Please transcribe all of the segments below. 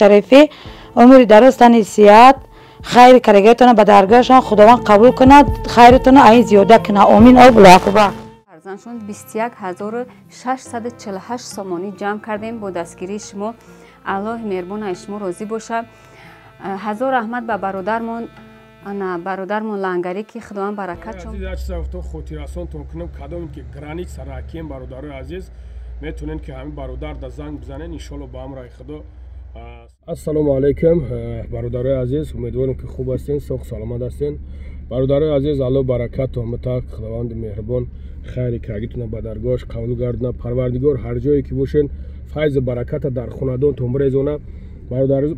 شریفی عمر دراز تن صحت خیر کرگیتون به درگاهشان خداوند قبول کند خیرتون این زیاده کنه آمین او بلاکوبا فرزندشون 21648 سامانی جمع کردیم با دستگیری شما. الله مهربان شما راضی باشه. هزار رحمت به برادرمون لنگری که خداوند برکت شما. عزیز اچسافتون خاطراتتون کنم کدام که گرانیت سراکیم برادر عزیز میتونن که همین برادر در زنگ بزنن ان شاء الله با امر خدا. السلام علیکم برادر عزیز، امیدوارم که خوب هستین، سوق سلامت هستین. برادر عزیز الله برکت و رحمت خداوند مهربان خیر کاگیتون به درگاهش قبول گردونه. پروردگار هر جایی که باشین فیض برکت در خونه‌تون بریزونه.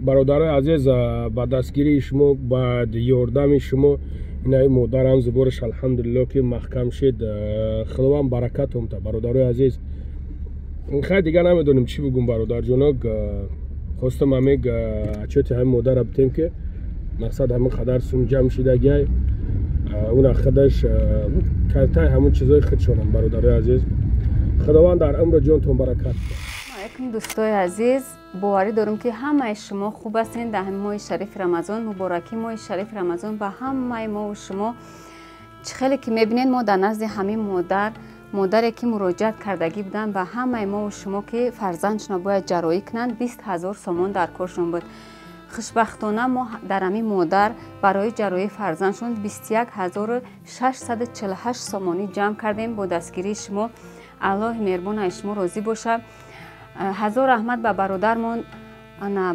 برادر عزیز با دستگیری شما با یاردم شما اینای مادرم زبورش الحمدلله که محکم شد. خداوند برکت هم تا برادر عزیز. خیلی دیگه نمیدونم چی بگم برادر جونک. خواستم همه چوتی هم مادر بتیم که مقصد همه خدر سون جمع شده گای اون خودش کرته همون چیزای خودشونم. برادر عزیز خداوند در عمر جونتون برکت کنه. علیکم دوستای عزیز، باوری دارم که همه شما خوب هستین. در ماه شریف رمضان مبارکی ماه شریف رمضان به همه ما و شما. خیلی که میبینین ما در نزد همین مادری که مراجعت کردگی بودن به همه ما و شما که فرزندشون باید جراحی کنن 20000 سامان در کارشون بود. خوشبختانه ما در همین مادر برای جراحی فرزندشون 21648 سامانی جمع کردیم با دستگیری شما. الله مهربان شما راضی باشه. هزار رحمت به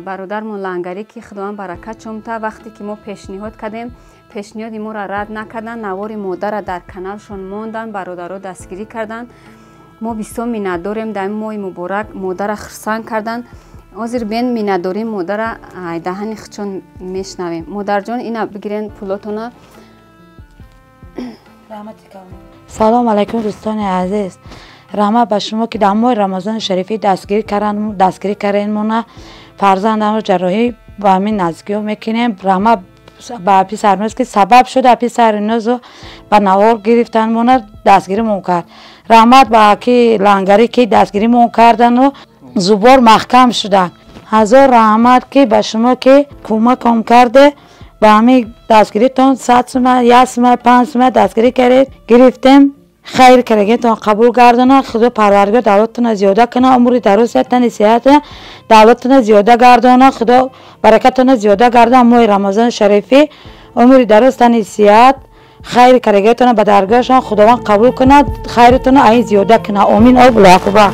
برادرمون لنگری که خداوند برکت شما. وقتی که ما پیشنهاد کردیم پیشنهاد ما را رد نکردن، نوار مادر در کانالشون ماندن، برادرها دستگیری کردن. ما بسیار مینداریم در ماه مبارک مادر خرسان کردن. حاضر بین مینداریم مادر دهن خچون میشنویم. مادر جان اینا بگیرین پولاتونا. سلام علیکم دوستان عزیز، رحمت به شما که در ماه رمضان شریفی دستگیری کردین مونه فرزندم رو جراحی با همین نزدیکی میکنیم. رحمت با پسرنوز که سبب شده پسرنوز رو به نوار گرفتن مونه دستگیری مون کرد. رحمت با که لنگری که دستگیری مون کردن و زبار محکم شدن. هزار رحمت که به شما که کمک هم کرده با همین دستگیری تون 100 سومه 1 سومه 5 سومه دستگیری گرفتیم. خیر کرگیتون قبول گردونه. خدا پروردگار دولتتون زیاده کنه، عمر دراز تن صحت دولتتون زیاده گردونه. خدا برکتتون زیاده گردونه. ماه رمضان شریفی عمر دراز تن صحت خیر کرگیتون به درگاهشان خداوند قبول کنه خیرتون این زیاده کنه آمین او بلاکوبا.